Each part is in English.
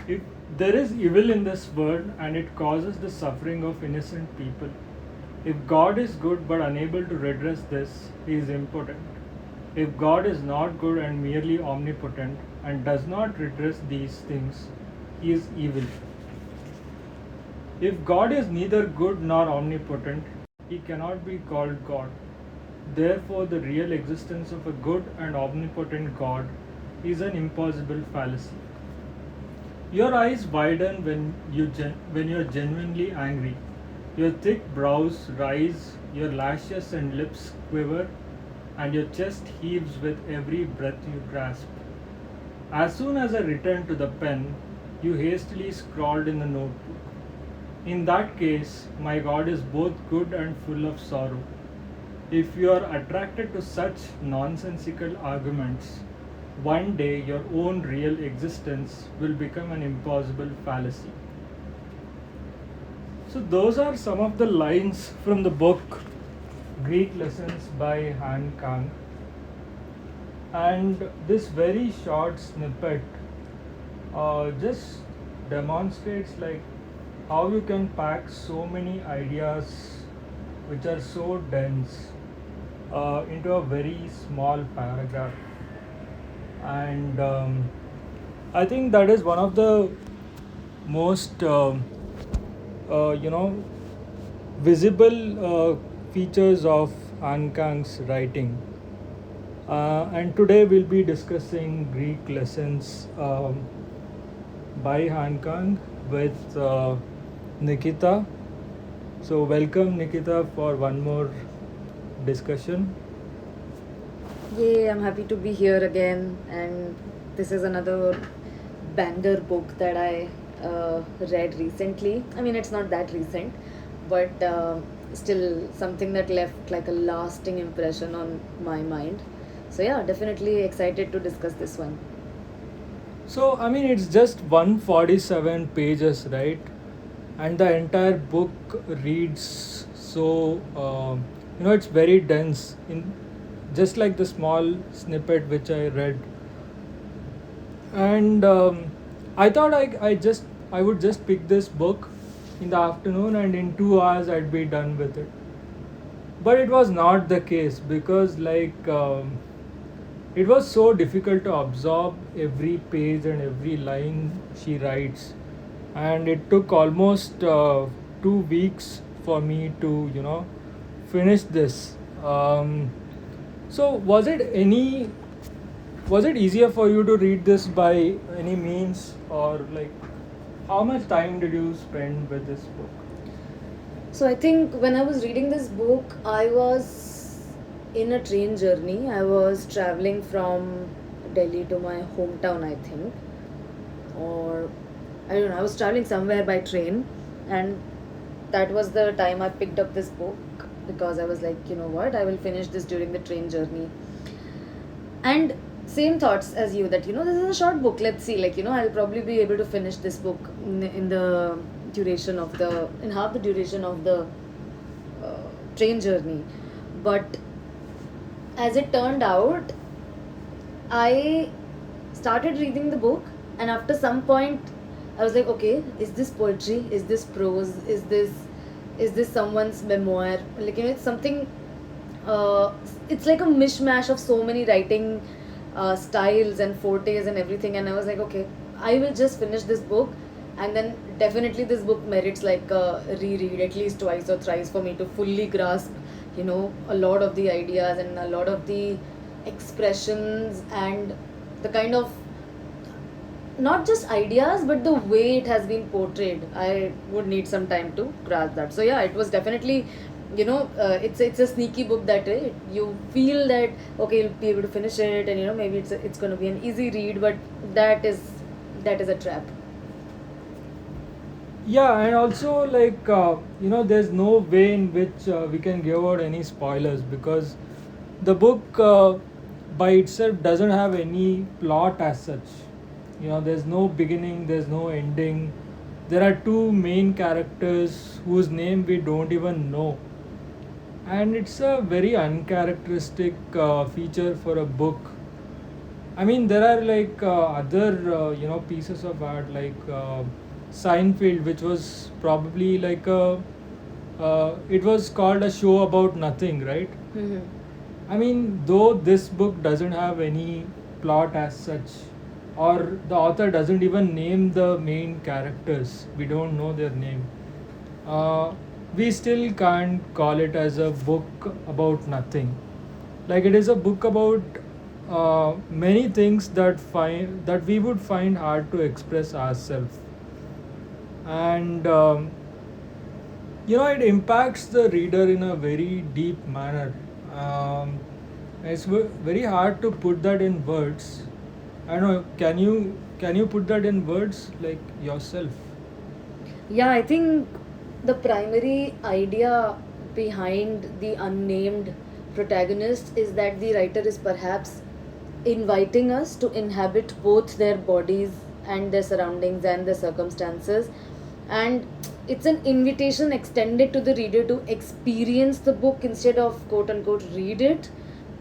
If there is evil in this world and it causes the suffering of innocent people, if God is good but unable to redress this, he is impotent. If God is not good and merely omnipotent and does not redress these things, he is evil. If God is neither good nor omnipotent, he cannot be called God. Therefore, the real existence of a good and omnipotent God is an impossible fallacy. Your eyes widen when you are genuinely angry. Your thick brows rise, your lashes and lips quiver, and your chest heaves with every breath you grasp. As soon as I returned to the pen, you hastily scrawled in the notebook. In that case, my God is both good and full of sorrow. If you are attracted to such nonsensical arguments, one day your own real existence will become an impossible fallacy. So, those are some of the lines from the book Greek Lessons by Kang. And this very short snippet just demonstrates like how you can pack so many ideas which are so dense into a very small paragraph. And I think that is one of the most you know visible features of Kang's writing. And today we'll be discussing Greek lessons by Kang with Nikita. So welcome Nikita for one more discussion. Yay, I'm happy to be here again. And this is another banger book that I read recently. I mean, it's not that recent, but still something that left like a lasting impression on my mind. So, yeah, definitely excited to discuss this one. So I mean it's just 147 pages, right? And the entire book reads so it's very dense in just like the small snippet which I read. And I thought I would just pick this book in the afternoon and in 2 hours I'd be done with it. But it was not the case because it was so difficult to absorb every page and every line she writes, and it took almost 2 weeks for me to finish this. So was it easier for you to read this by any means, or like how much time did you spend with this book? So, I think when I was reading this book, I was in a train journey. I was traveling from Delhi to my hometown, I think, or I don't know, I was traveling somewhere by train, and that was the time I picked up this book because I was like, you know what, I will finish this during the train journey. And same thoughts as you that, this is a short book. Let's see, like, I'll probably be able to finish this book in the duration of in half the duration of the train journey. But as it turned out, I started reading the book, and after some point, I was like, okay, is this poetry? Is this prose? Is this someone's memoir? Like, it's something. It's like a mishmash of so many writing styles and fortes and everything. And I was like, okay, I will just finish this book, and then definitely this book merits like a reread at least twice or thrice for me to fully grasp, a lot of the ideas and a lot of the expressions and the kind of not just ideas but the way it has been portrayed. I would need some time to grasp that. So yeah, it was definitely, it's a sneaky book that you feel that okay, you'll be able to finish it, and maybe it's going to be an easy read, but that is a trap. Yeah, and also like there's no way in which we can give out any spoilers because the book by itself doesn't have any plot as such. There's no beginning, there's no ending. There are two main characters whose name we don't even know, and it's a very uncharacteristic feature for a book. I mean, there are like other pieces of art like Seinfeld, which was probably like a it was called a show about nothing, right? Mhm. I mean, though this book doesn't have any plot as such, or the author doesn't even name the main characters, we don't know their name. Uh, we still can't call it as a book about nothing. Like it is a book about many things that we would find hard to express ourselves, and it impacts the reader in a very deep manner. um, it's very hard to put that in words. I don't know, can you put that in words like yourself? Yeah, I think the primary idea behind the unnamed protagonist is that the writer is perhaps inviting us to inhabit both their bodies and their surroundings and their circumstances. And it's an invitation extended to the reader to experience the book instead of quote unquote read it.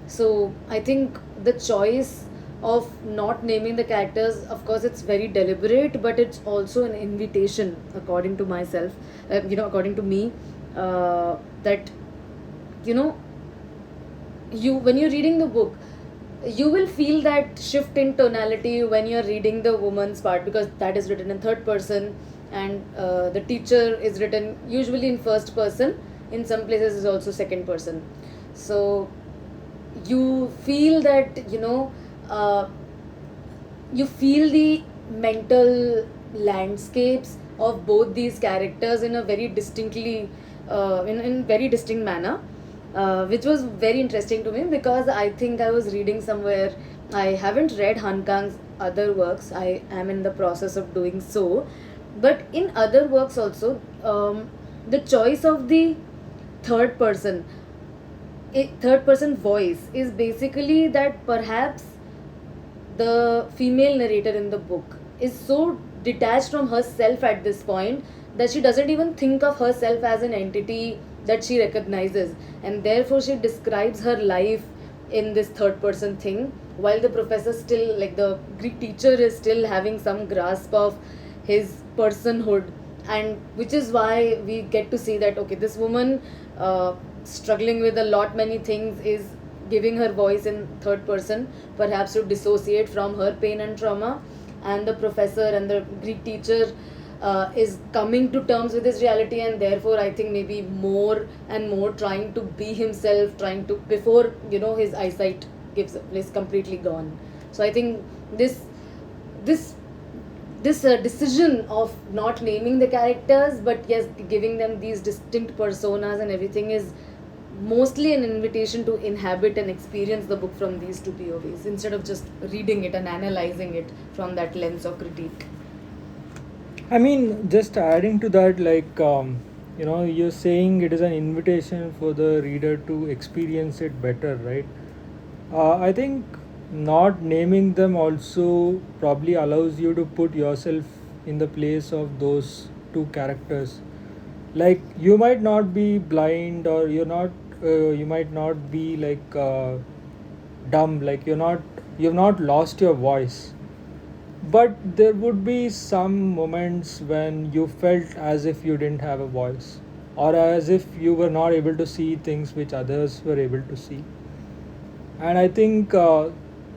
So I think the choice of not naming the characters, of course, it's very deliberate, but it's also an invitation, according to myself, according to me, that you know, you when you're reading the book, you will feel that shift in tonality when you're reading the woman's part, because that is written in third person, and the teacher is written usually in first person. In some places is also second person. So you feel that uh, you feel the mental landscapes of both these characters in a very distinctly in very distinct manner, which was very interesting to me, because I think I was reading somewhere. I haven't read Han Kang's other works. I am in the process of doing so, but in other works also, the choice of the third person third person voice is basically that perhaps the female narrator in the book is so detached from herself at this point that she doesn't even think of herself as an entity that she recognizes, and therefore she describes her life in this third person thing, while the professor still, like the Greek teacher, is still having some grasp of his personhood. And which is why we get to see that, okay, this woman, struggling with a lot many things, is giving her voice in third person, perhaps to dissociate from her pain and trauma. And the professor and the Greek teacher is coming to terms with his reality, and therefore I think maybe more and more trying to be himself, trying to, before his eyesight gives is completely gone. So I think this this decision of not naming the characters, but yes, giving them these distinct personas and everything, is mostly an invitation to inhabit and experience the book from these two POVs, instead of just reading it and analyzing it from that lens of critique. I mean, just adding to that, like, you're saying it is an invitation for the reader to experience it better, right? I think not naming them also probably allows you to put yourself in the place of those two characters. Like, you might not be blind, or you might not be like dumb, like you've not lost your voice, but there would be some moments when you felt as if you didn't have a voice, or as if you were not able to see things which others were able to see. And I think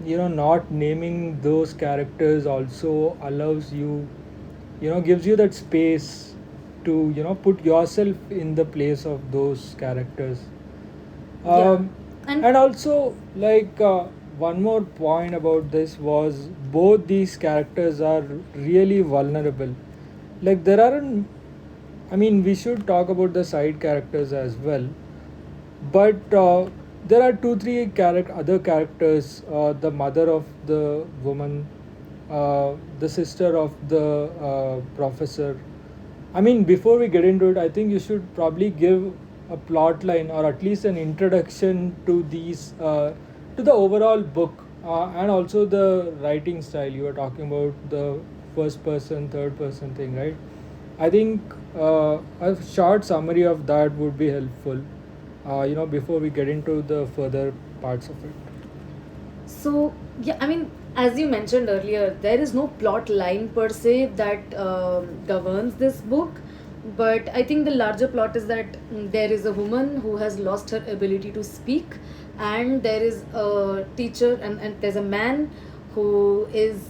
not naming those characters also allows you, gives you that space to put yourself in the place of those characters. Yeah. um, And and also, like, one more point about this was both these characters are really vulnerable. Like, there aren't, I mean, we should talk about the side characters as well, but there are two, three other characters: the mother of the woman, the sister of the professor. I mean, before we get into it, I think you should probably give a plot line, or at least an introduction to these, to the overall book, and also the writing style. You were talking about the first person, third person thing, right? I think a short summary of that would be helpful, before we get into the further parts of it. so, yeah, I mean, As you mentioned earlier, there is no plot line per se that governs this book, but I think the larger plot is that there is a woman who has lost her ability to speak, and there is a teacher, and there's a man who is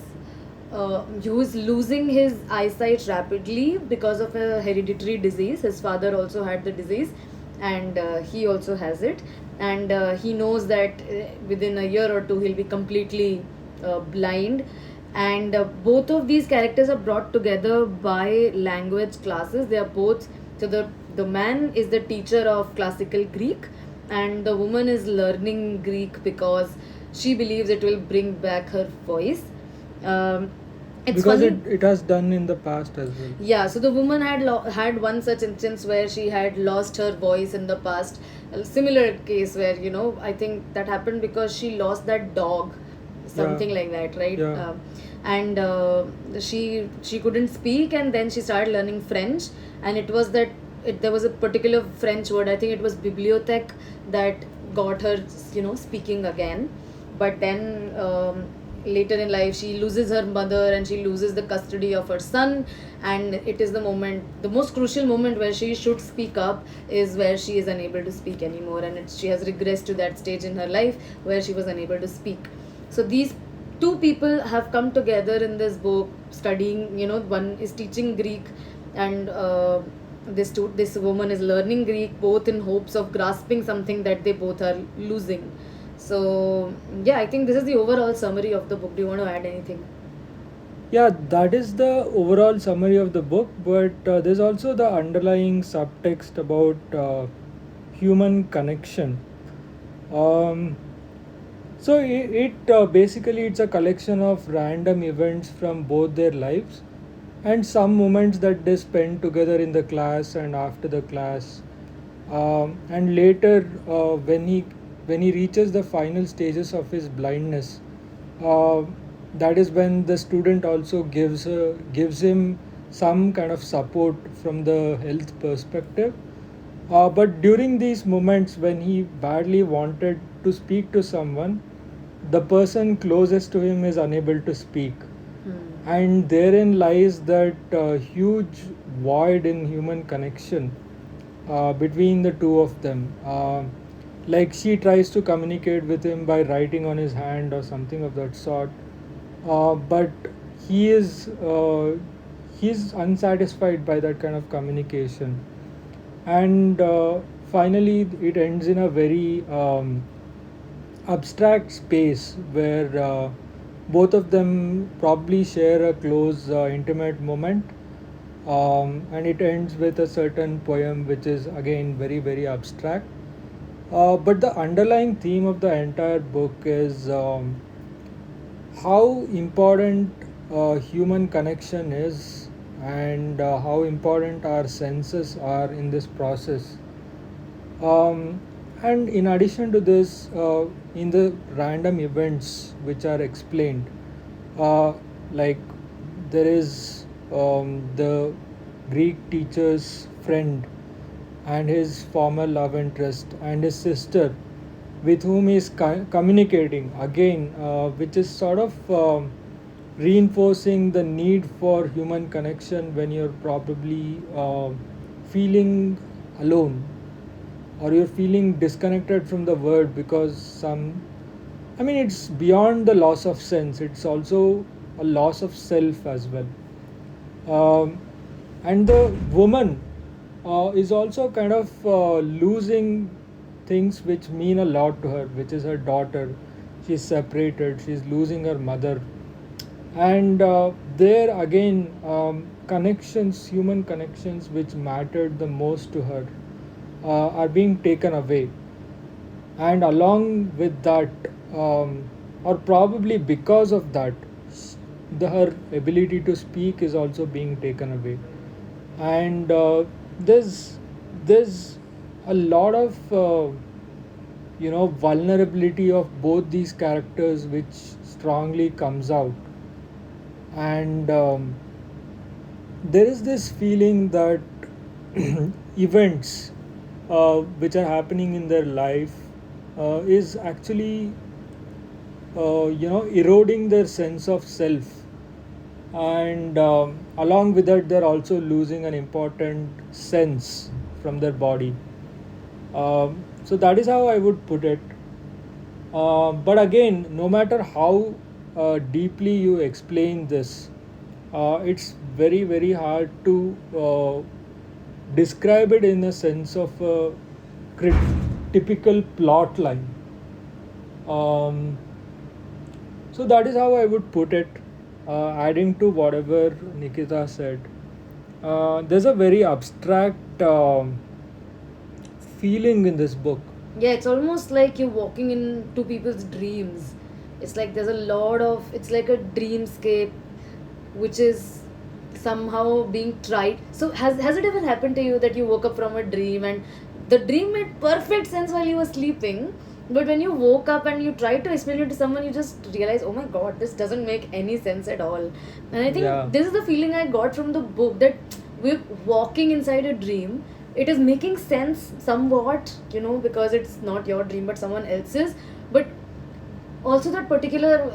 losing his eyesight rapidly because of a hereditary disease. His father also had the disease, and he also has it, and he knows that within a year or two he'll be completely blind. And both of these characters are brought together by language classes. They are both, so the man is the teacher of classical Greek, and the woman is learning Greek because she believes it will bring back her voice. It's Because funny. it has done in the past as well. Yeah, so the woman had one such instance where she had lost her voice in the past. A similar case where, I think that happened because she lost that dog, something Yeah, like that, right? yeah. And she couldn't speak, and then she started learning French, and it was that there was a particular French word. I think it was bibliothèque that got her, speaking again. But then later in life she loses her mother and she loses the custody of her son, and it is the most crucial moment where she should speak up is where she is unable to speak anymore, and she has regressed to that stage in her life where she was unable to speak. So these two people have come together in this book studying. One is teaching Greek, and this woman is learning Greek, both in hopes of grasping something that they both are losing. So yeah, I think this is the overall summary of the book. Do you want to add anything? Yeah, that is the overall summary of the book, but there's also the underlying subtext about human connection. Um, so basically it's a collection of random events from both their lives and some moments that they spend together in the class and after the class. And later, when he reaches the final stages of his blindness, uh, that is when the student also gives him some kind of support from the health perspective. But during these moments when he badly wanted to speak to someone, the person closest to him is unable to speak, Hmm. and therein lies that huge void in human connection between the two of them. Like she tries to communicate with him by writing on his hand or something of that sort, but he is he's unsatisfied by that kind of communication, and finally it ends in a very abstract space where both of them probably share a close, intimate moment, and it ends with a certain poem which is again very, very abstract. But the underlying theme of the entire book is how important human connection is, and how important our senses are in this process. Um, and in addition to this, in the random events which are explained, uh, like there is the Greek teacher's friend and his former love interest and his sister with whom he is communicating again, which is sort of reinforcing the need for human connection when you're probably feeling alone, or you're feeling disconnected from the world because it's beyond the loss of sense, it's also a loss of self as well. um, and the woman is also kind of losing things which mean a lot to her, which is her daughter. She's separated, she's losing her mother, and there again, connections, human connections which mattered the most to her, are being taken away, and along with that, or probably because of that, her ability to speak is also being taken away, and there's a lot of vulnerability of both these characters which strongly comes out, and there is this feeling that events which are happening in their life is actually eroding their sense of self, and along with that they're also losing an important sense from their body. So that is how I would put it. But again, no matter how deeply you explain this, it's very, very hard to describe it in a sense of a typical plot line. Um, so that is how I would put it. Adding to whatever Nikita said, there's a very abstract feeling in this book. Yeah, it's almost like you're walking into people's dreams. It's like there's a lot of, it's like a dreamscape which is somehow being tried. So has it ever happened to you that you woke up from a dream and the dream made perfect sense while you were sleeping, but when you woke up and you tried to explain it to someone, you just realize, oh my god, this doesn't make any sense at all. And I Yeah. think this is the feeling I got from the book, that we're walking inside a dream. It is making sense somewhat, because it's not your dream but someone else's. But also that particular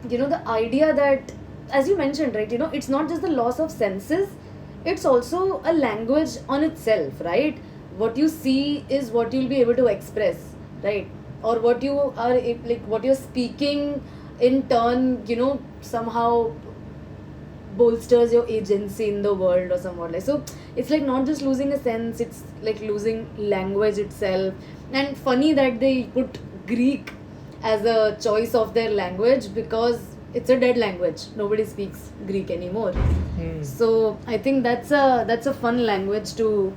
the idea that, as you mentioned, right, it's not just the loss of senses, it's also a language on itself, right? What you see is what you'll be able to express, right? Or what you are like, what you're speaking in turn, somehow bolsters your agency in the world or somewhat like. So it's like not just losing a sense, it's like losing language itself. And funny that they put Greek as a choice of their language, because it's a dead language, nobody speaks Greek anymore. Hmm. So I think that's a fun language to.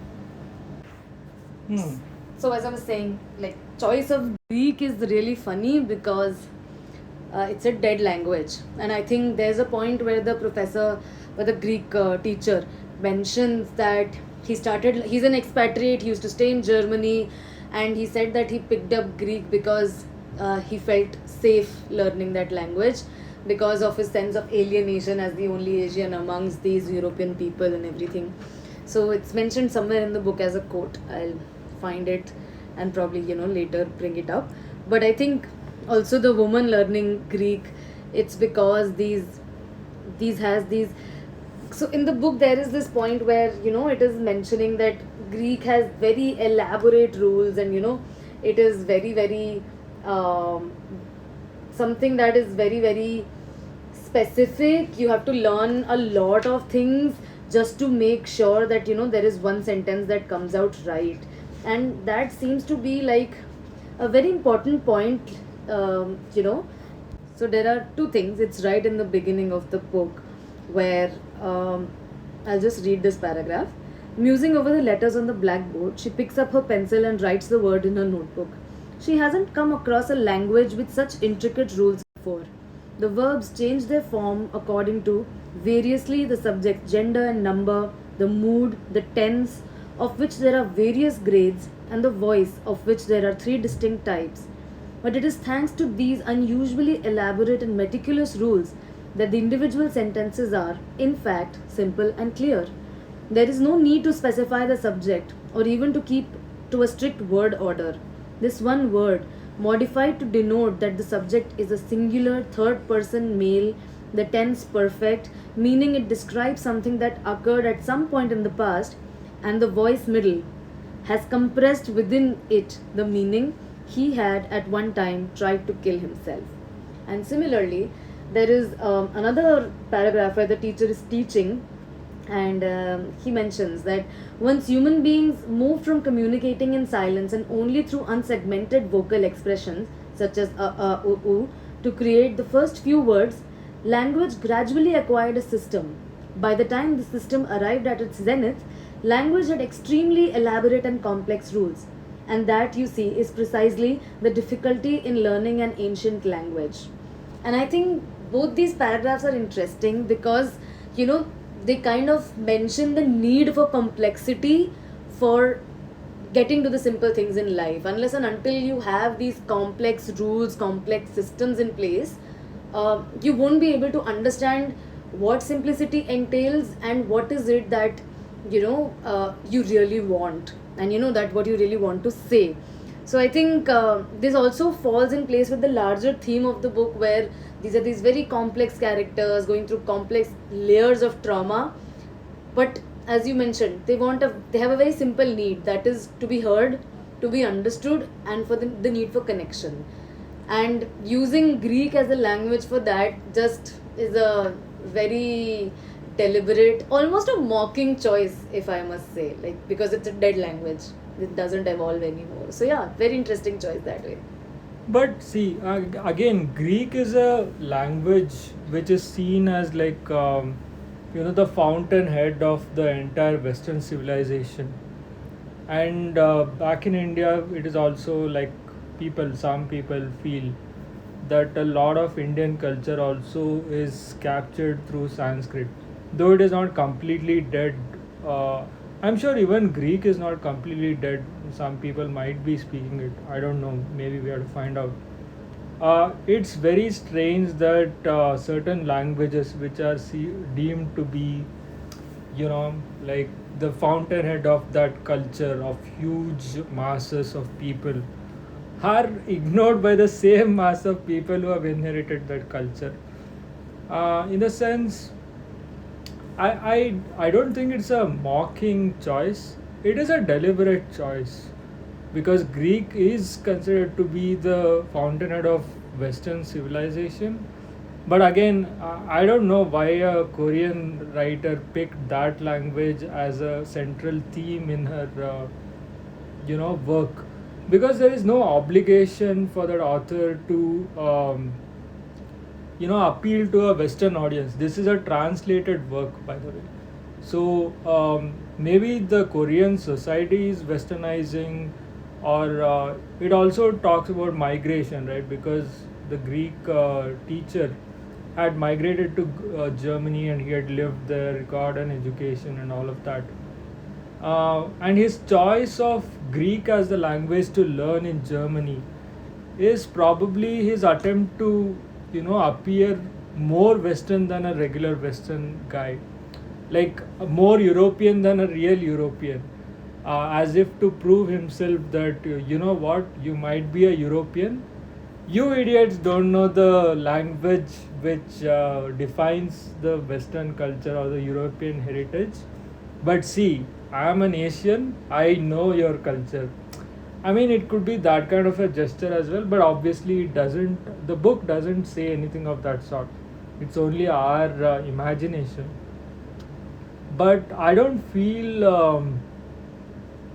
Hmm. So as I was saying, like, choice of Greek is really funny because it's a dead language. And I think there's a point where the professor, or the Greek teacher, mentions that he's an expatriate, he used to stay in Germany, and he said that he picked up Greek because he felt safe learning that language because of his sense of alienation as the only Asian amongst these European people and everything. So it's mentioned somewhere in the book as a quote. I'll find it and probably later bring it up. But I think also the woman learning Greek, it's because these has these. So in the book there is this point where it is mentioning that Greek has very elaborate rules, and it is very, very um, something that is very, very specific. You have to learn a lot of things just to make sure that there is one sentence that comes out right. And that seems to be like a very important point. So there are two things. It's right in the beginning of the book where I'll just read this paragraph. Musing over the letters on the blackboard, she picks up her pencil and writes the word in her notebook. She hasn't come across a language with such intricate rules before. The verbs change their form according to variously the subject gender and number, the mood, the tense, of which there are various grades, and the voice, of which there are three distinct types. But it is thanks to these unusually elaborate and meticulous rules that the individual sentences are, in fact, simple and clear. There is no need to specify the subject or even to keep to a strict word order. This one word, modified to denote that the subject is a singular third person male, the tense perfect, meaning it describes something that occurred at some point in the past, and the voice middle has compressed within it the meaning he had at one time tried to kill himself. And similarly, there is another paragraph where the teacher is teaching, and he mentions that once human beings moved from communicating in silence and only through unsegmented vocal expressions such as oo, to create the first few words, language gradually acquired a system. By the time the system arrived at its zenith, language had extremely elaborate and complex rules. And that, you see, is precisely the difficulty in learning an ancient language. And I think both these paragraphs are interesting because, you know, they kind of mention the need for complexity for getting to the simple things in life. Unless and until you have these complex rules, complex systems in place, you won't be able to understand what simplicity entails and what is it that you really want, and that what you really want to say. So I think this also falls in place with the larger theme of the book, where these are these very complex characters going through complex layers of trauma. But as you mentioned, they have a very simple need, that is to be heard, to be understood, and for the need for connection. And using Greek as a language for that just is a very deliberate, almost a mocking choice, if I must say, like, because it's a dead language, it doesn't evolve anymore. So yeah, very interesting choice that way. But see, again, Greek is a language which is seen as like, the fountainhead of the entire Western civilization. And back in India, it is also like some people feel that a lot of Indian culture also is captured through Sanskrit. Though it is not completely dead, uh, I'm sure even Greek is not completely dead. Some people might be speaking it. I don't know. Maybe we have to find out. It's very strange that certain languages which are deemed to be, like the fountainhead of that culture of huge masses of people, are ignored by the same mass of people who have inherited that culture. In a sense, I don't think it's a mocking choice. It is a deliberate choice because Greek is considered to be the fountainhead of Western civilization. But again, I don't know why a Korean writer picked that language as a central theme in her, work, because there is no obligation for that author to, appeal to a Western audience. This is a translated work, by the way. So maybe the Korean society is westernizing, or it also talks about migration, right? Because the Greek teacher had migrated to Germany and he had lived there, got an education and all of that. And his choice of Greek as the language to learn in Germany is probably his attempt to, appear more Western than a regular Western guy, like more European than a real European, as if to prove himself that, what, you might be a European. You idiots don't know the language which defines the Western culture or the European heritage. But see, I am an Asian, I know your culture. I mean, it could be that kind of a gesture as well, but obviously, the book doesn't say anything of that sort. It's only our imagination. But I don't feel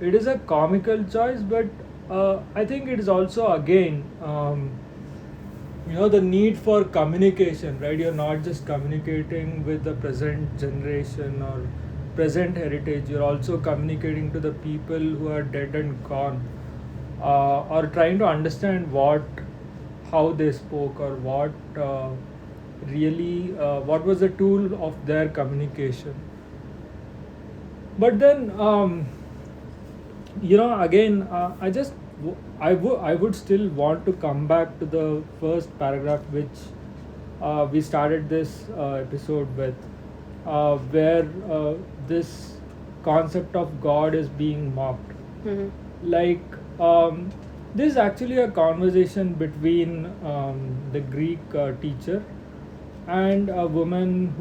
it is a comical choice, but I think it is also, again, the need for communication, right? You're not just communicating with the present generation or present heritage, you're also communicating to the people who are dead and gone, or trying to understand how they spoke, or what was the tool of their communication. But then, again, I would still want to come back to the first paragraph which we started this episode with, where this concept of God is being mocked. Mm-hmm. Like, this is actually a conversation between the Greek teacher and a woman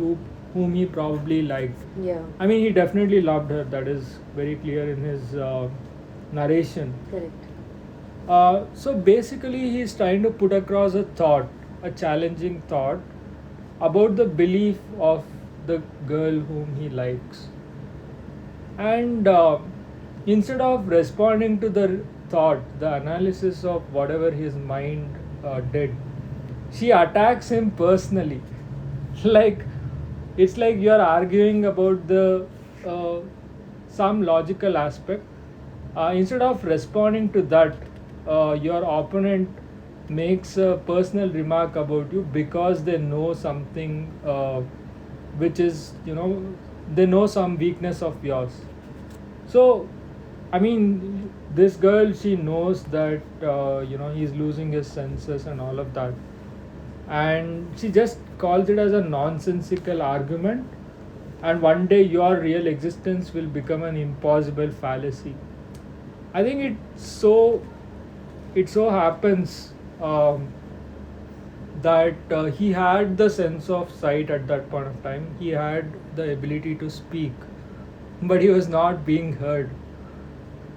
whom he probably liked. Yeah. I mean, he definitely loved her. That is very clear in his narration. Correct. So basically, he's trying to put across a challenging thought about the belief of the girl whom he likes. And instead of responding to the thought, the analysis of whatever his mind did, she attacks him personally. Like, it's like you're arguing about some logical aspect. Instead of responding to that, your opponent makes a personal remark about you because they know something which is, they know some weakness of yours. So, I mean, this girl, she knows that, he's losing his senses and all of that. And she just calls it as a nonsensical argument. And one day your real existence will become an impossible fallacy. I think it's so it so happens that he had the sense of sight at that point of time. He had the ability to speak, but he was not being heard.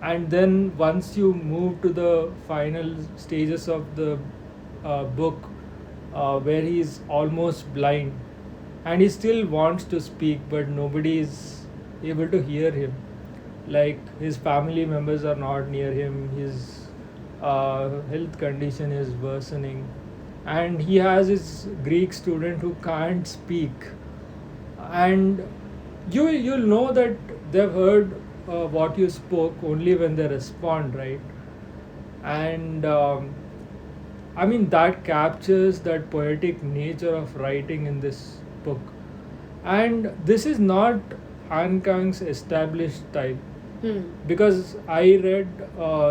And then once you move to the final stages of the book, where he's almost blind, and he still wants to speak, but nobody is able to hear him. Like his family members are not near him, his health condition is worsening, and he has his Greek student who can't speak. And you'll know that they've heard what you spoke only when they respond, right? And I mean, that captures that poetic nature of writing in this book. And this is not Kang's established style, Hmm. because I read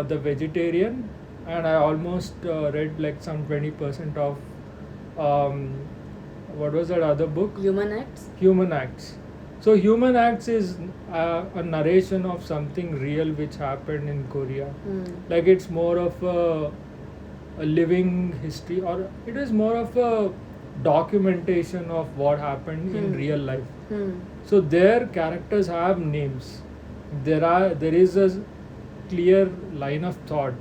The Vegetarian, and I almost read like some 20% of um, what was that other book? Human acts. Human Acts. So, Human Acts is a narration of something real which happened in Korea. Hmm. Like it's more of a living history, or it is more of a documentation of what happened in Hmm. real life. Hmm. So their characters have names. There is a clear line of thought.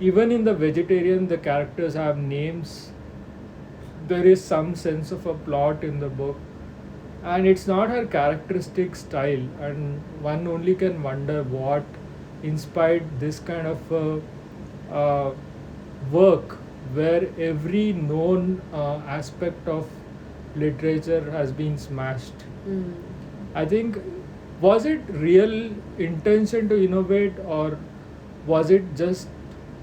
Even in The Vegetarian, the characters have names. There is some sense of a plot in the book, and it's not her characteristic style. And one only can wonder what inspired this kind of work, where every known aspect of literature has been smashed. Hmm. I think, was it real intention to innovate, or was it just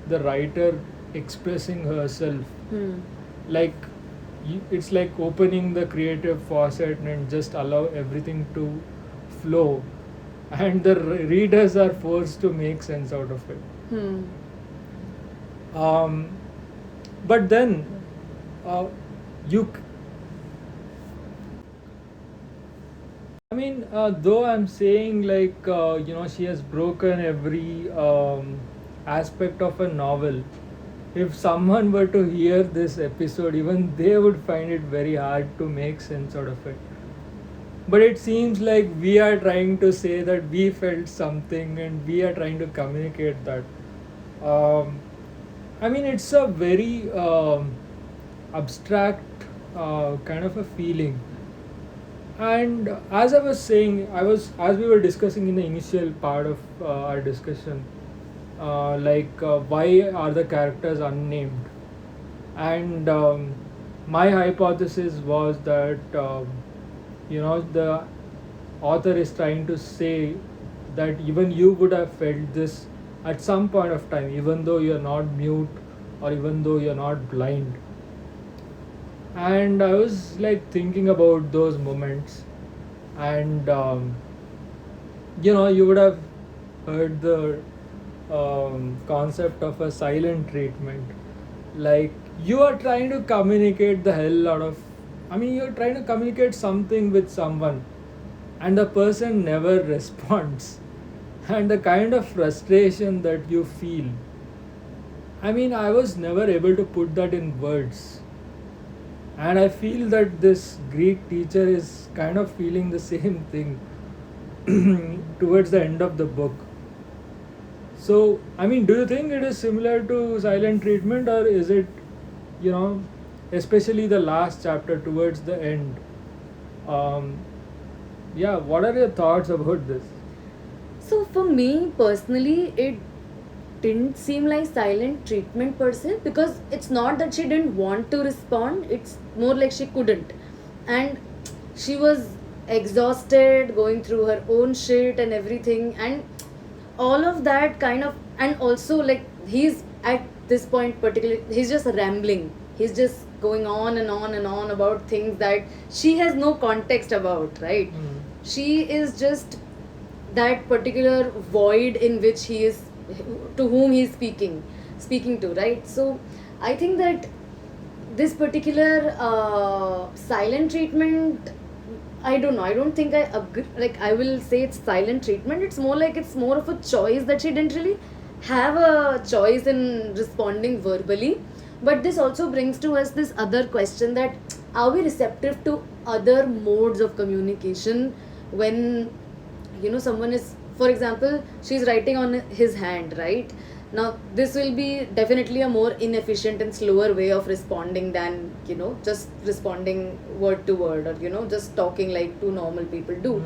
the writer expressing herself? Hmm. Like, it's like opening the creative faucet and just allow everything to flow, and the readers are forced to make sense out of it. Hmm. Um, but then you I mean, though I'm saying like she has broken every aspect of a novel. If someone were to hear this episode, even they would find it very hard to make sense out of it. But it seems like we are trying to say that we felt something, and we are trying to communicate that. Um, I mean, it's a very abstract kind of a feeling. And as I was saying, as we were discussing in the initial part of our discussion, why are the characters unnamed? And my hypothesis was that the author is trying to say that even you would have felt this at some point of time, even though you're not mute, or even though you're not blind. And I was like thinking about those moments, and you would have heard the concept of a silent treatment. Like, you are trying to communicate the hell out of, I mean, you're trying to communicate something with someone, and the person never responds, and the kind of frustration that you feel, I mean, I was never able to put that in words. And I feel that this Greek teacher is kind of feeling the same thing towards the end of the book. So, I mean, do you think it is similar to silent treatment, or is it, especially the last chapter towards the end? Um, yeah, what are your thoughts about this? So for me personally, it didn't seem like silent treatment per se, because it's not that she didn't want to respond, it's more like she couldn't. And she was exhausted, going through her own shit and everything, and all of that kind of. And also, like, he's at this point particularly, he's just rambling, he's just going on and on and on about things that she has no context about, right? Mm. She is just that particular void in which he is, to whom he is speaking to, right? So I think that this particular silent treatment, I don't know, I don't think I will say it's silent treatment. It's more like, it's more of a choice that she didn't really have a choice in responding verbally. But this also brings to us this other question, that are we receptive to other modes of communication when someone is, for example, she's writing on his hand, right? Now this will be definitely a more inefficient and slower way of responding than just responding word to word, or just talking like two normal people do.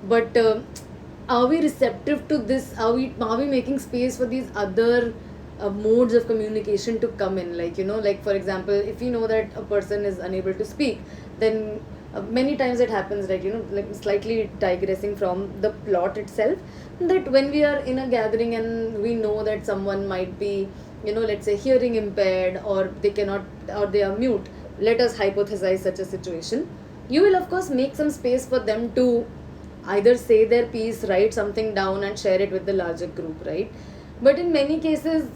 But are we receptive to this? Are we making space for these other modes of communication to come in? Like like for example, if you know that a person is unable to speak, then many times it happens, like like slightly digressing from the plot itself, that when we are in a gathering and we know that someone might be let's say hearing impaired, or they cannot, or they are mute, let us hypothesize such a situation. You will of course make some space for them to either say their piece, write something down, and share it with the larger group, right? But in many cases,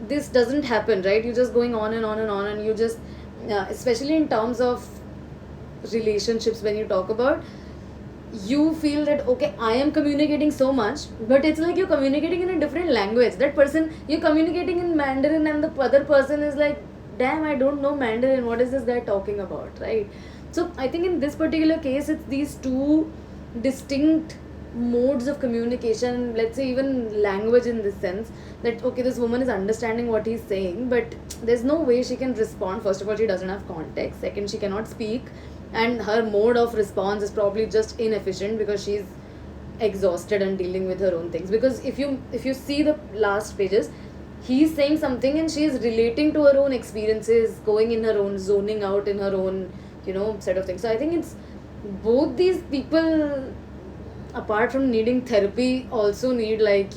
this doesn't happen, right? You're just going on and on and on, and you just, especially in terms of relationships, when you talk about, you feel that okay, I am communicating so much, but it's like you're communicating in a different language. That person, you're communicating in Mandarin, and the other person is like, damn, I don't know Mandarin, what is this guy talking about, right? So I think in this particular case, it's these two distinct modes of communication, let's say even language, in this sense that okay, this woman is understanding what he's saying, but there's no way she can respond. First of all, she doesn't have context. Second, she cannot speak, and her mode of response is probably just inefficient because she's exhausted and dealing with her own things. Because if you see the last pages, he's saying something and she's relating to her own experiences, going in her own, zoning out in her own set of things. So I think it's both these people, apart from needing therapy, also need like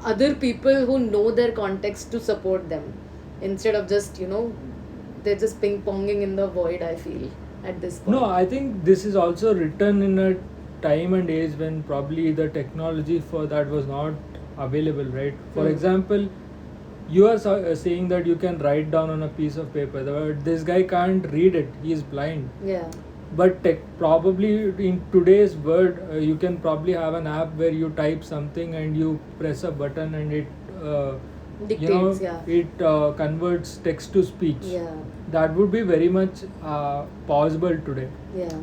other people who know their context to support them, instead of just they're just ping ponging in the void, I feel, at this point. No, I think this is also written in a time and age when probably the technology for that was not available, right? For example, you are saying that you can write down on a piece of paper, but this guy can't read it, he is blind. Yeah. But probably in today's world, you can probably have an app where you type something and you press a button and it Dictates, it converts text to speech. Yeah. That would be very much possible today. Yeah.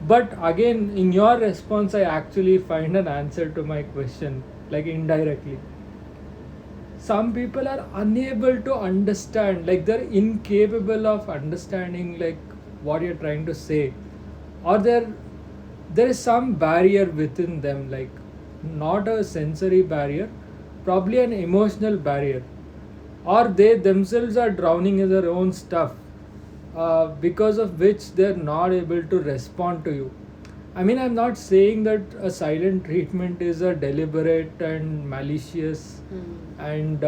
But again, in your response, I actually find an answer to my question, like indirectly. Some people are unable to understand, like they're incapable of understanding like what you're trying to say, or there is some barrier within them, like not a sensory barrier, probably an emotional barrier, or they themselves are drowning in their own stuff, because of which they're not able to respond to you. I mean, I'm not saying that a silent treatment is a deliberate and malicious and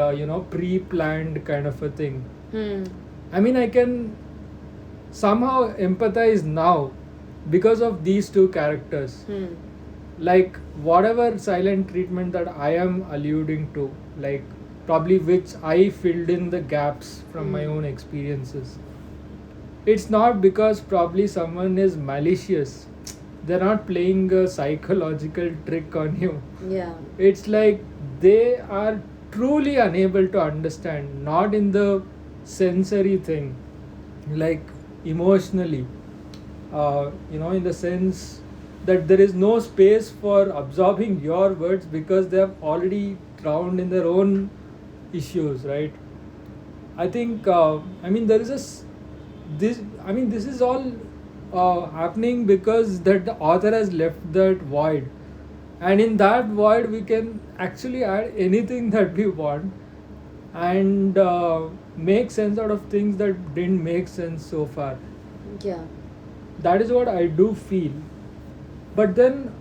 pre-planned kind of a thing. I mean, I can somehow empathize now because of these two characters. Like whatever silent treatment that I am alluding to, like probably which I filled in the gaps from my own experiences. It's not because probably someone is malicious. They're not playing a psychological trick on you. Yeah. It's like they are truly unable to understand, not in the sensory thing, like emotionally, in the sense that there is no space for absorbing your words because they have already drowned in their own issues, right? I think, there is this is all happening because that the author has left that void, and in that void we can actually add anything that we want and make sense out of things that didn't make sense so far. Yeah. That is what I do feel. But then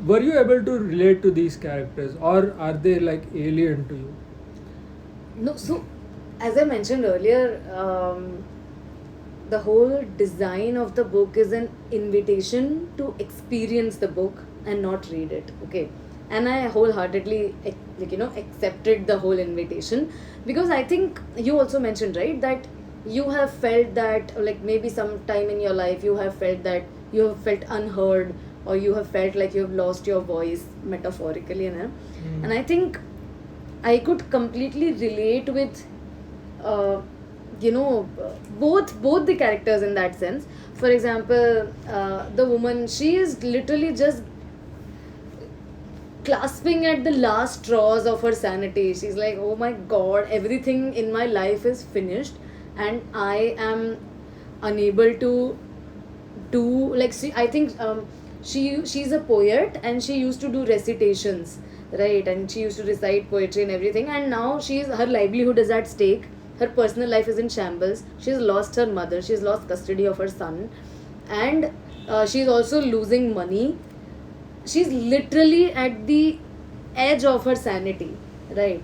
were you able to relate to these characters, or are they like alien to you? No, so as I mentioned earlier, the whole design of the book is an invitation to experience the book and not read it. Okay. And I wholeheartedly accepted the whole invitation, because I think you also mentioned, right, that you have felt that, like maybe sometime in your life you have felt that you have felt unheard, or you have felt like you have lost your voice, metaphorically, and I think I could completely relate with, uh, both the characters in that sense. For example, the woman, she is literally just clasping at the last straws of her sanity. She's like, oh my god, everything in my life is finished, and I am unable to do, like, I think, she's a poet, and she used to do recitations, right? And she used to recite poetry and everything, and now her livelihood is at stake. Her personal life is in shambles. She's lost her mother, she's lost custody of her son, and she's also losing money. She's literally at the edge of her sanity, right?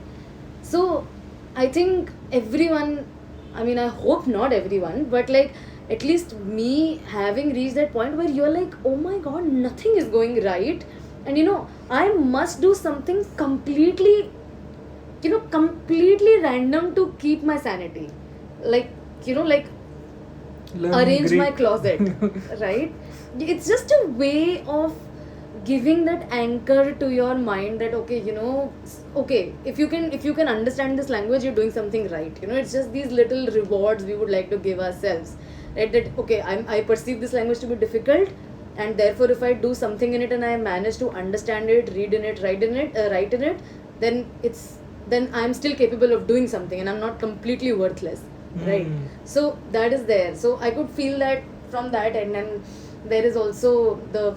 So I think everyone, I mean, I hope not everyone, but like, at least me having reached that point where you're like, oh my god, nothing is going right, and I must do something completely, completely random to keep my sanity, like, like, Learn arrange my Greek. closet, right? It's just a way of giving that anchor to your mind that, okay, okay, if you can understand this language, you're doing something right. It's just these little rewards we would like to give ourselves, right? That, okay, I perceive this language to be difficult, and therefore if I do something in it and I manage to understand it, read in it, write in it, then I'm still capable of doing something, and I'm not completely worthless, right? Hmm. So that is there. So I could feel that from that end. And there is also the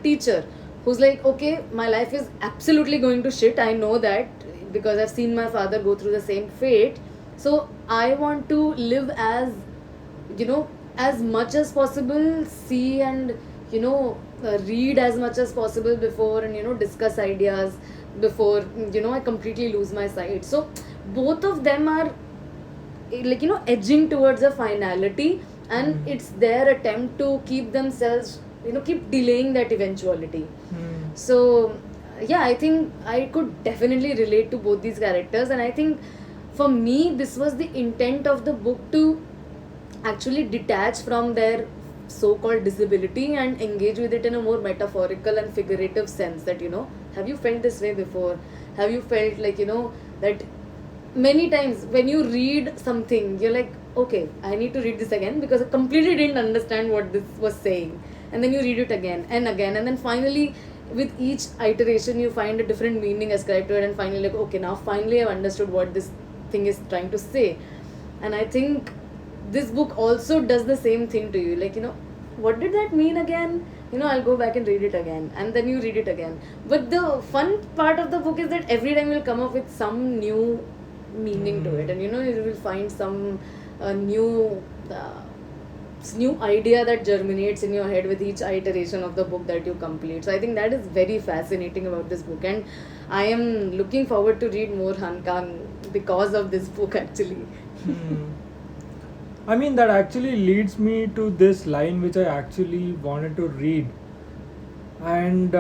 teacher who's like, okay, my life is absolutely going to shit, I know that, because I've seen my father go through the same fate. So I want to live as much as possible, see, and read as much as possible before, and discuss ideas before I completely lose my sight. So both of them are, like, edging towards a finality, and Hmm. it's their attempt to keep themselves, keep delaying that eventuality. Hmm. So yeah, I think I could definitely relate to both these characters, and I think for me this was the intent of the book, to actually detach from their so-called disability and engage with it in a more metaphorical and figurative sense. That, have you felt this way before? Have you felt like, that many times when you read something, you're like, okay, I need to read this again because I completely didn't understand what this was saying, and then you read it again and again, and then finally, with each iteration, you find a different meaning ascribed to it, and finally, like, okay, now finally I've understood what this thing is trying to say. And I think this book also does the same thing to you, like, what did that mean again? I'll go back and read it again, and then you read it again. But the fun part of the book is that every time you'll come up with some new meaning to it, and you will find some new new idea that germinates in your head with each iteration of the book that you complete. So I think that is very fascinating about this book, and I am looking forward to read more Kang because of this book, actually. Hmm. I mean, that actually leads me to this line which I actually wanted to read, and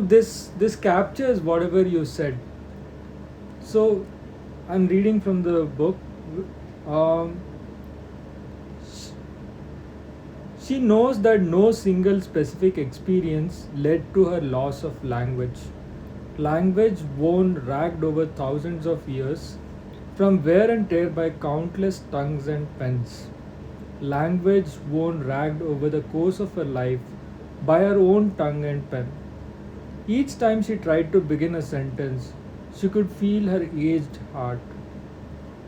this captures whatever you said. So, I'm reading from the book. Um, she knows that no single specific experience led to her loss of language. Language worn ragged over thousands of years from wear and tear by countless tongues and pens. Language worn ragged over the course of her life by her own tongue and pen. Each time she tried to begin a sentence, she could feel her aged heart.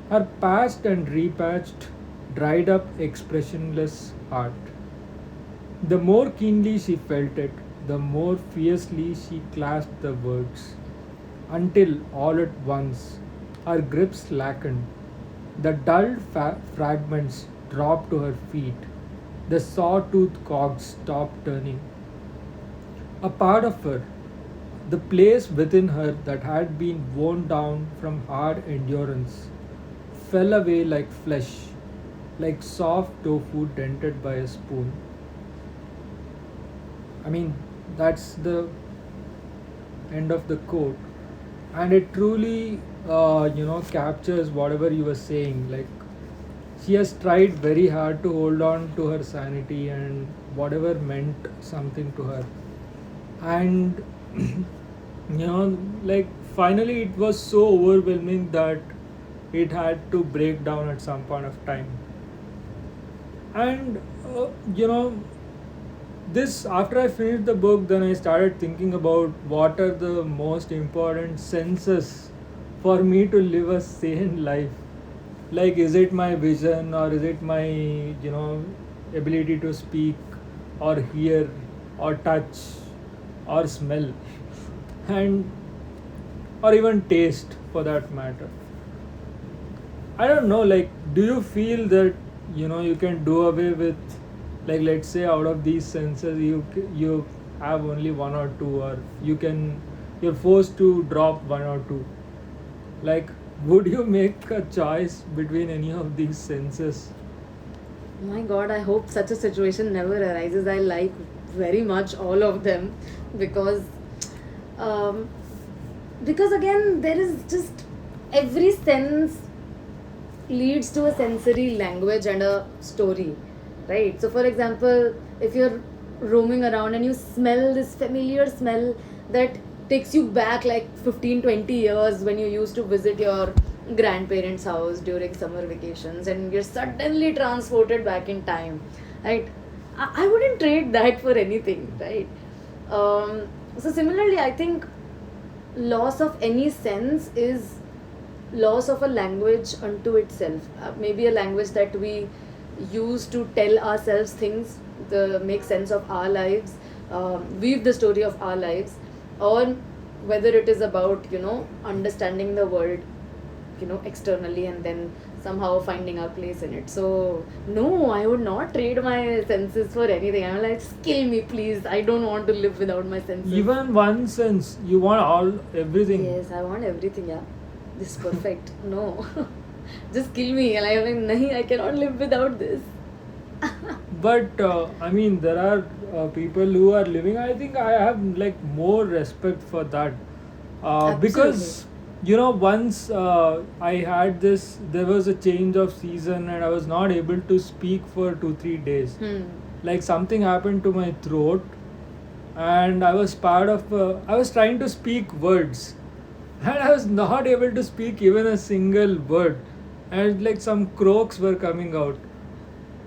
Her patched and repatched, dried up, expressionless heart. The more keenly she felt it, the more fiercely she clasped the words, until all at once her grip slackened. The dull fragments dropped to her feet. The sawtooth cogs stopped turning. A part of her, the place within her that had been worn down from hard endurance, fell away like flesh, like soft tofu dented by a spoon. I mean, that's the end of the quote, and it truly, captures whatever you were saying. Like, she has tried very hard to hold on to her sanity and whatever meant something to her, and You know, like finally it was so overwhelming that it had to break down at some point of time. And you know, this after I finished the book, then I started thinking about what are the most important senses for me to live a sane life. Like, is it my vision, or is it my, ability to speak or hear or touch or smell and or even taste for that matter? I don't know, like, do you feel that you can do away with, like, let's say out of these senses you have only one or two, or you're forced to drop one or two? Like, would you make a choice between any of these senses? My God, I hope such a situation never arises. I like very much all of them because, um, because again, there is just every sense leads to a sensory language and a story, right? So, for example, if you're roaming around and you smell this familiar smell that takes you back like 15-20 years when you used to visit your grandparents' house during summer vacations and you're suddenly transported back in time, right? I wouldn't trade that for anything, right? So, similarly, I think loss of any sense is loss of a language unto itself. Maybe a language that we use to tell ourselves things, the make sense of our lives, weave the story of our lives, or whether it is about understanding the world, externally, and then somehow finding our place in it. So no, I would not trade my senses for anything. I'm like, just kill me, please. I don't want to live without my senses. Even one sense, you want everything. Yes, I want everything. Yeah, this is perfect. No, just kill me. And I'm like, nahi, I cannot live without this. But I mean, there are people who are living. I think I have like more respect for that, because once I had this. There was a change of season, and I was not able to speak for 2-3 days. Like, something happened to my throat, and I was part of. I was trying to speak words, and I was not able to speak even a single word, and like some croaks were coming out.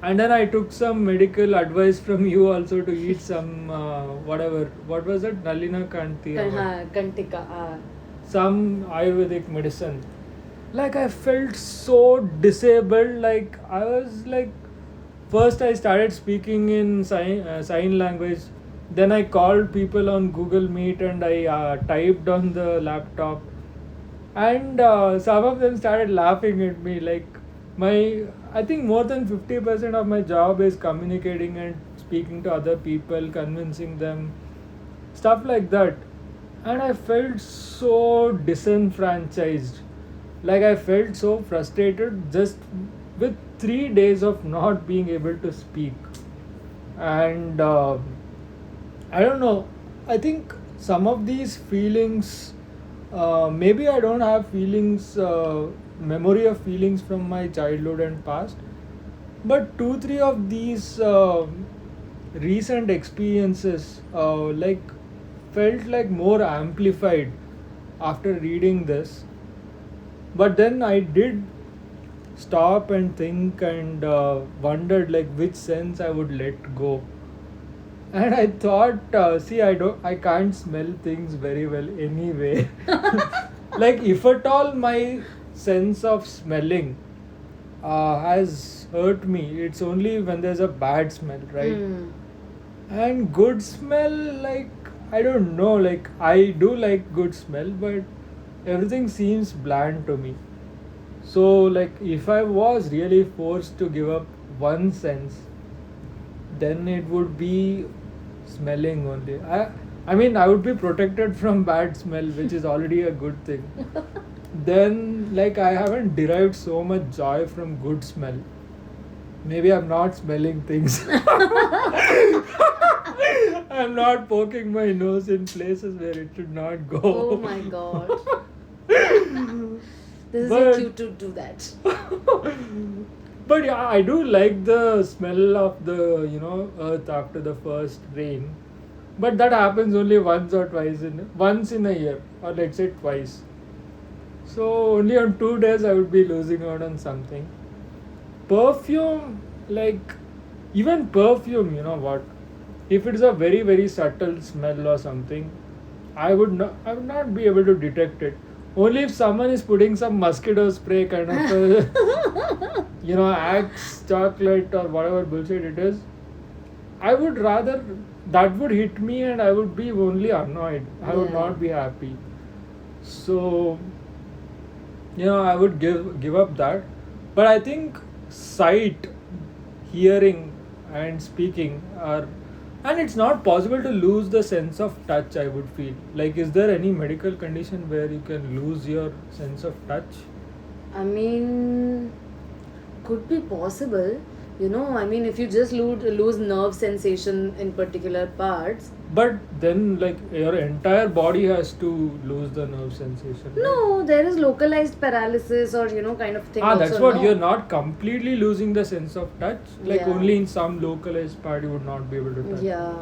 And then I took some medical advice from you also to eat some whatever. What was it? Nalina Kanti. Or what? Kantika. Some Ayurvedic medicine. Like, I felt so disabled. Like, I was like, first I started speaking in sign language. Then I called people on Google Meet and I typed on the laptop. And some of them started laughing at me. Like, I think more than 50% of my job is communicating and speaking to other people, convincing them, stuff like that. And I felt so disenfranchised. Like, I felt so frustrated just with 3 days of not being able to speak. And I don't know. I think some of these feelings, maybe I don't have feelings, memory of feelings from my childhood and past, but 2-3 of these recent experiences, like, felt like more amplified after reading this. But then I did stop and think and wondered, like, which sense I would let go. And I thought, see, I can't smell things very well anyway. Like, if at all my sense of smelling has hurt me, it's only when there's a bad smell, right? And good smell, like, I don't know, like, I do like good smell, but everything seems bland to me. So, like, if I was really forced to give up one sense, then it would be smelling only. I mean, I would be protected from bad smell, which is already a good thing. Then, like, I haven't derived so much joy from good smell. Maybe I'm not smelling things. I'm not poking my nose in places where it should not go. Oh my God. This is But- so cute to do that. But yeah, I do like the smell of the earth after the first rain. But that happens only once in a year, or let's say twice. So only on 2 days I would be losing out on something. Perfume, like even perfume, you know what? If it is a very very subtle smell or something, I would not be able to detect it. Only if someone is putting some mosquito spray kind of a, Axe chocolate or whatever bullshit it is, I would rather that would hit me and I would be only annoyed. I would Yeah. not be happy. So I would give up that. But I think sight, hearing, and speaking are, and it's not possible to lose the sense of touch. I would feel like, is there any medical condition where you can lose your sense of touch? I mean, could be possible. I mean, if you just lose nerve sensation in particular parts. But then, like, your entire body has to lose the nerve sensation, right? No, there is localized paralysis or kind of thing. That's also, what, no? you're not completely losing the sense of touch. Like, Yeah. only in some localized part you would not be able to touch. Yeah.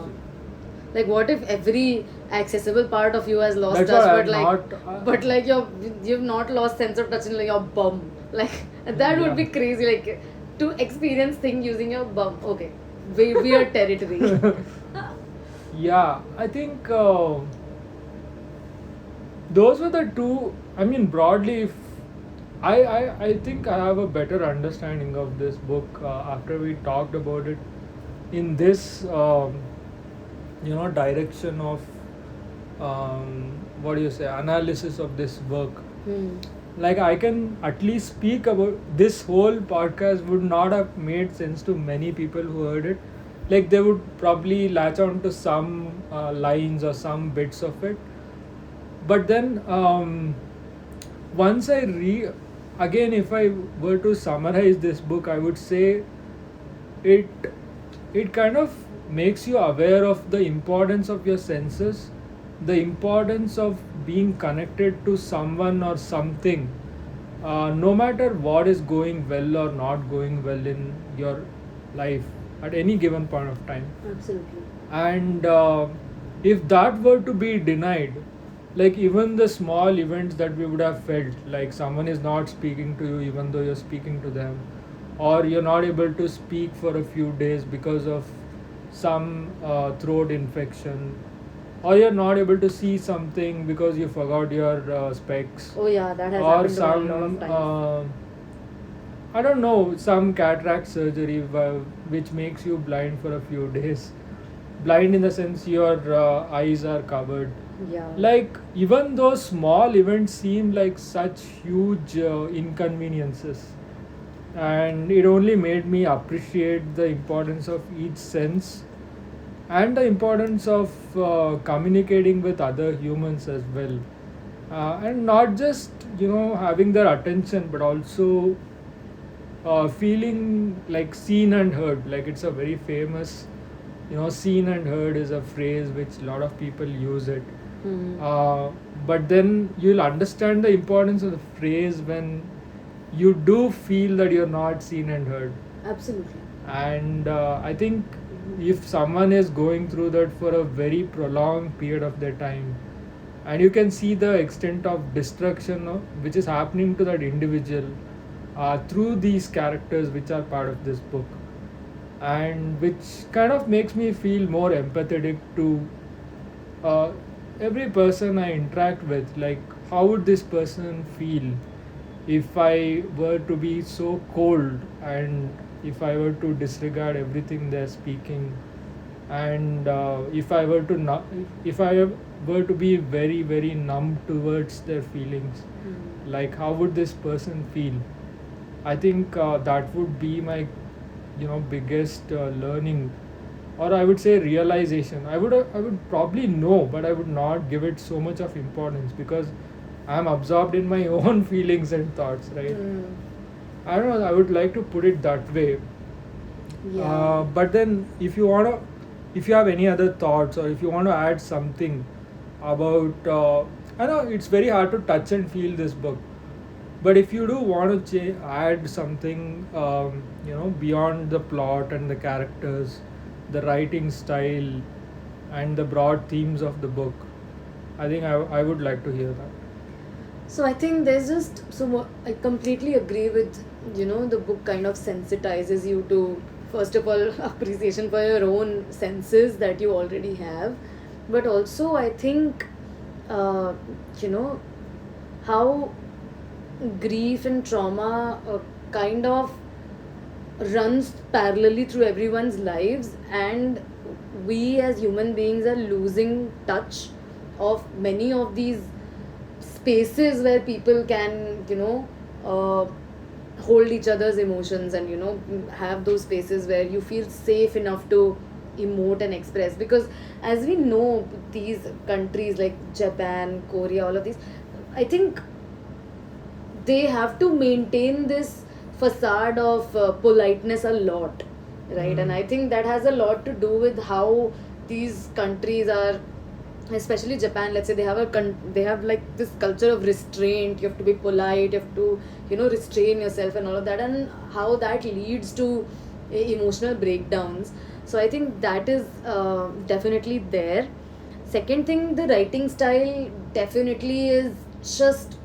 Like, what if every accessible part of you has lost That's touch, what but I'm like, not. but like you've not lost sense of touch in like your bum. Like that would be Yeah. crazy. Like to experience thing using your bum. Okay, weird territory. Yeah, I think those were the two. I mean, broadly, if I think I have a better understanding of this book after we talked about it in this direction of what do you say, analysis of this work. Hmm. Like, I can at least speak about this whole podcast would not have made sense to many people who heard it. Like, they would probably latch on to some lines or some bits of it. But then once again, if I were to summarize this book, I would say it it kind of makes you aware of the importance of your senses, the importance of being connected to someone or something, no matter what is going well or not going well in your life at any given point of time. Absolutely. And if that were to be denied, like even the small events that we would have felt, like someone is not speaking to you even though you're speaking to them, or you're not able to speak for a few days because of some throat infection, or you're not able to see something because you forgot your specs, Oh yeah, that has or happened to me a lot of some times. I don't know, some cataract surgery which makes you blind for a few days. Blind in the sense your eyes are covered. Yeah. Like, even those small events seem like such huge inconveniences. And it only made me appreciate the importance of each sense and the importance of communicating with other humans as well. And not just, having their attention, but also feeling like seen and heard. Like, it's a very famous, seen and heard is a phrase which a lot of people use it. Hmm. But then you'll understand the importance of the phrase when you do feel that you're not seen and heard. Absolutely. And I think if someone is going through that for a very prolonged period of their time, and you can see the extent of destruction which is happening to that individual through these characters which are part of this book, and which kind of makes me feel more empathetic to uh, every person I interact with. Like, how would this person feel if I were to be so cold, and if I were to disregard everything they're speaking, and if I were to be very very numb towards their feelings, Hmm. like, how would this person feel? I think that would be my biggest learning, or I would say realization. I would probably know, but I would not give it so much of importance because I'm absorbed in my own feelings and thoughts, right? Hmm. I don't know, I would like to put it that way. Yeah. But then if you have any other thoughts, or if you want to add something about I know it's very hard to touch and feel this book, but if you do want to add something beyond the plot and the characters, the writing style, and the broad themes of the book. I think I would like to hear that. So I think there's just I completely agree with, the book kind of sensitizes you to, first of all, appreciation for your own senses that you already have, but also I think uh, you know how grief and trauma kind of runs parallelly through everyone's lives, and we as human beings are losing touch of many of these spaces where people can, uh, hold each other's emotions, and have those spaces where you feel safe enough to emote and express. Because as we know, these countries like Japan, Korea, all of these, I think they have to maintain this facade of politeness a lot, right? And I think that has a lot to do with how these countries are, especially Japan. Let's say they have like this culture of restraint. You have to be polite, you have to, restrain yourself and all of that, and how that leads to emotional breakdowns. So I think that is definitely there. Second thing, the writing style definitely is just,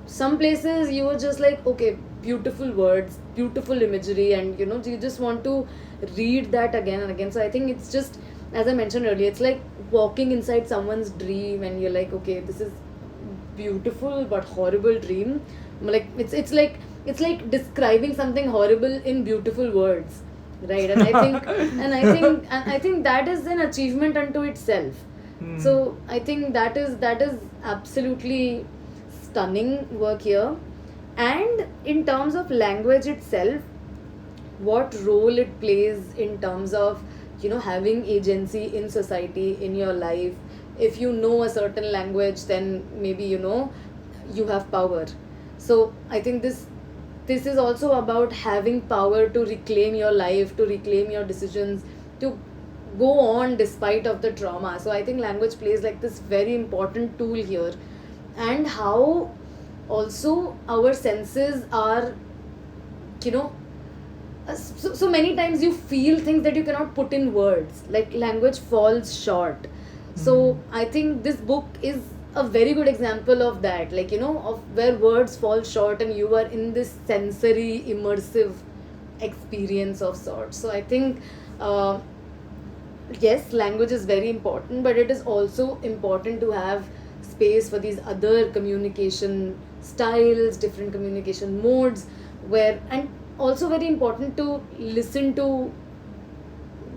some places you were just like, okay, beautiful words, beautiful imagery, and you just want to read that again and again. So I think it's just, as I mentioned earlier, it's like walking inside someone's dream, and you're like, okay, this is beautiful but horrible dream. Like it's like describing something horrible in beautiful words, right? And I think and I think that is an achievement unto itself. So I think that is absolutely stunning work here. And in terms of language itself, what role it plays in terms of, having agency in society, in your life. If you know a certain language, then maybe you have power. So I think this is also about having power to reclaim your life, to reclaim your decisions, to go on despite of the trauma. So I think language plays like this very important tool here. And how also our senses are, you know so many times you feel things that you cannot put in words, like language falls short. So I think this book is a very good example of that, like, of where words fall short and you are in this sensory immersive experience of sorts. So I think, yes, language is very important, but it is also important to have space for these other communication styles, different communication modes, where, and also very important to listen to,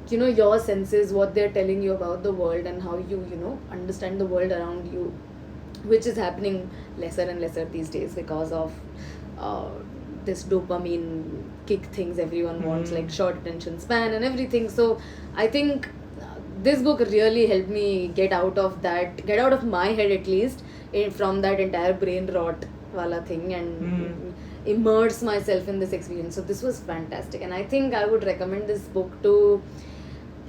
your senses, what they're telling you about the world, and how you, understand the world around you, which is happening lesser and lesser these days because of this dopamine kick things everyone wants, like short attention span and everything. So I think this book really helped me get out of my head, at least, from that entire brain rot wala thing, and immerse myself in this experience. So this was fantastic, and I think I would recommend this book to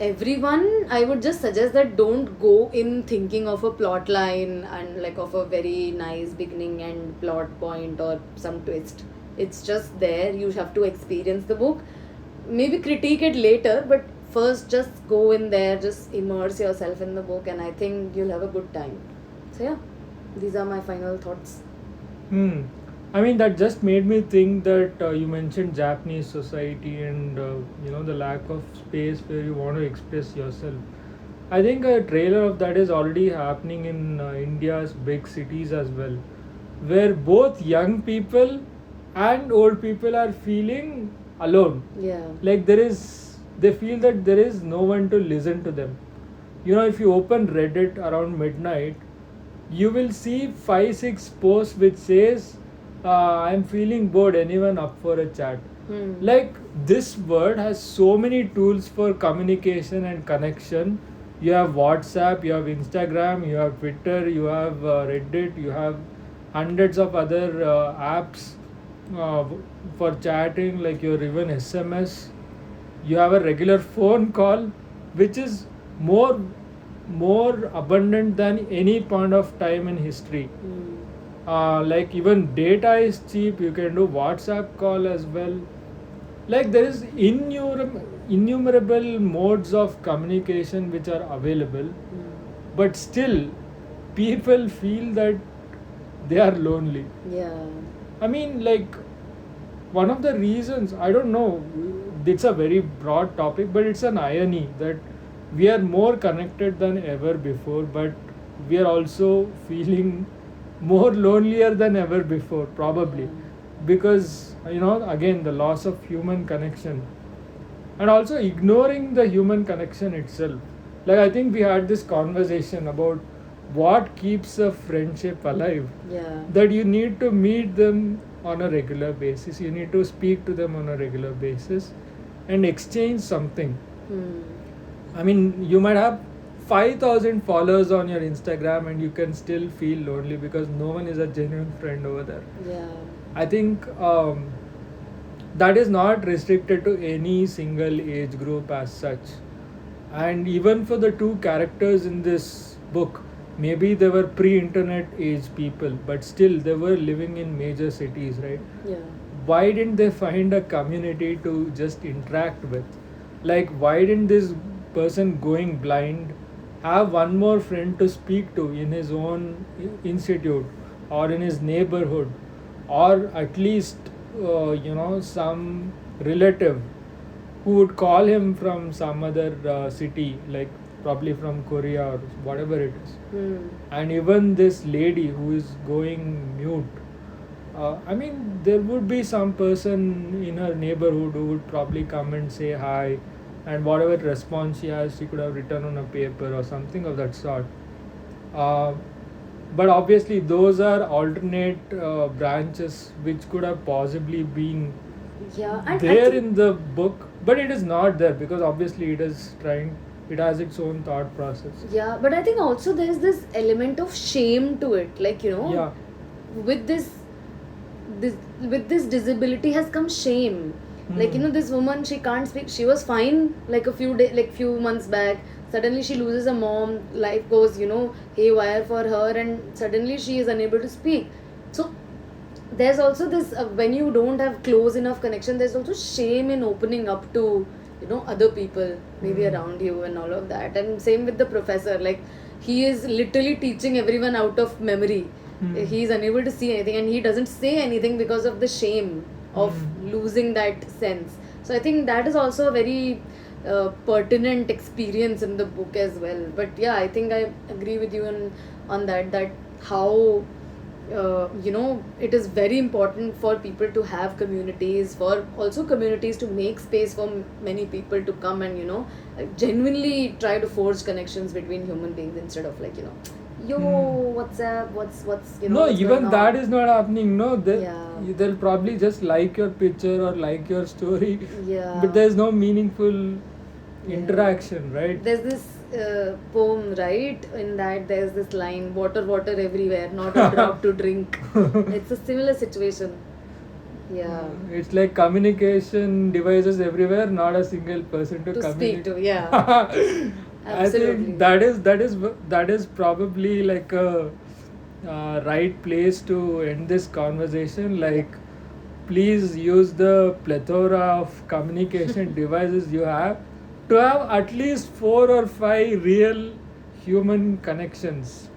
everyone. I would just suggest that don't go in thinking of a plot line and like of a very nice beginning and plot point or some twist. It's just there. You have to experience the book, maybe critique it later, but first just go in there, just immerse yourself in the book, and I think you'll have a good time. So yeah, these are my final thoughts. I mean, that just made me think that you mentioned Japanese society and the lack of space where you want to express yourself. I think a trailer of that is already happening in India's big cities as well, where both young people and old people are feeling alone. Yeah. Like they feel that there is no one to listen to them. If you open Reddit around midnight, you will see 5-6 posts which says, I'm feeling bored, anyone up for a chat? Like, this word has so many tools for communication and connection. You have WhatsApp, you have Instagram, you have Twitter, you have Reddit, you have hundreds of other apps for chatting, like your even SMS. You have a regular phone call, which is more abundant than any point of time in history. Like, even data is cheap. You can do WhatsApp call as well. like there is innumerable modes of communication which are available, but still people feel that they are lonely. Yeah. I mean, like, one of the reasons, I don't know, it's a very broad topic, but it's an irony that we are more connected than ever before, but we are also feeling more lonelier than ever before, probably. Because, again, the loss of human connection, and also ignoring the human connection itself. Like, I think we had this conversation about what keeps a friendship alive. Yeah. That you need to meet them on a regular basis, you need to speak to them on a regular basis and exchange something. I mean, you might have 5,000 followers on your Instagram and you can still feel lonely because no one is a genuine friend over there. Yeah. I think that is not restricted to any single age group as such. And even for the two characters in this book, maybe they were pre-internet age people, but still they were living in major cities, right? Yeah. Why didn't they find a community to just interact with? Like, why didn't this person going blind have one more friend to speak to in his own institute or in his neighborhood, or at least some relative who would call him from some other city, like probably from Korea or whatever it is. And even this lady who is going mute, I mean, there would be some person in her neighborhood who would probably come and say hi, and whatever response she has, she could have written on a paper or something of that sort. But obviously, those are alternate branches which could have possibly been Yeah. And there in the book, but it is not there because obviously it has its own thought process. Yeah, but I think also there's this element of shame to it. Like, Yeah. with this with this disability has come shame. Like, this woman, she can't speak. She was fine like few months back. Suddenly she loses a mom, life goes, haywire for her, and suddenly she is unable to speak. So there's also this when you don't have close enough connection, there's also shame in opening up to other people maybe around you and all of that. And same with the professor, like he is literally teaching everyone out of memory. He is unable to see anything and he doesn't say anything because of the shame of losing that sense. So I think that is also a very pertinent experience in the book as well. But yeah, I think I agree with you on that how it is very important for people to have communities, for also communities to make space for many people to come and genuinely try to forge connections between human beings instead of like what's up, what's No, what's even going that on? is not happening. No, Yeah. they'll probably just like your picture or like your story, Yeah. but there's no meaningful Yeah. interaction, right? There's this poem, right? In that there's this line, water, water everywhere, not a drop to drink. It's a similar situation. Yeah. It's like communication devices everywhere, not a single person to To speak communicate. to, yeah. I Absolutely. think that is probably like a right place to end this conversation. Like, please use the plethora of communication devices you have to have at least 4 or 5 real human connections.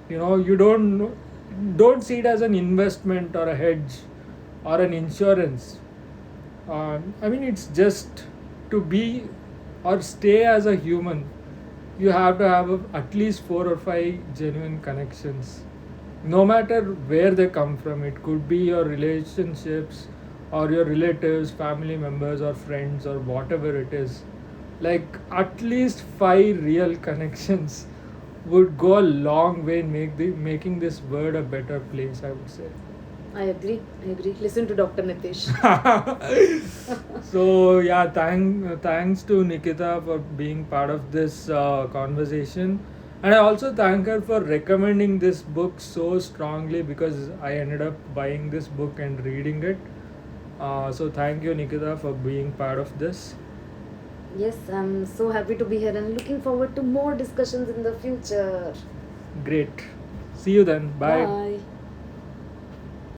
You don't see it as an investment or a hedge or an insurance. I mean, it's just to be or stay as a human. You have to have at least 4 or 5 genuine connections, no matter where they come from. It could be your relationships or your relatives, family members, or friends, or whatever it is. Like, at least 5 real connections would go a long way in making this world a better place, I would say. I agree. Listen to Dr. Nitish. So yeah, thanks to Nikita for being part of this conversation, and I also thank her for recommending this book so strongly because I ended up buying this book and reading it. So thank you, Nikita, for being part of this. Yes, I'm so happy to be here and looking forward to more discussions in the future. Great. See you then. Bye. Bye.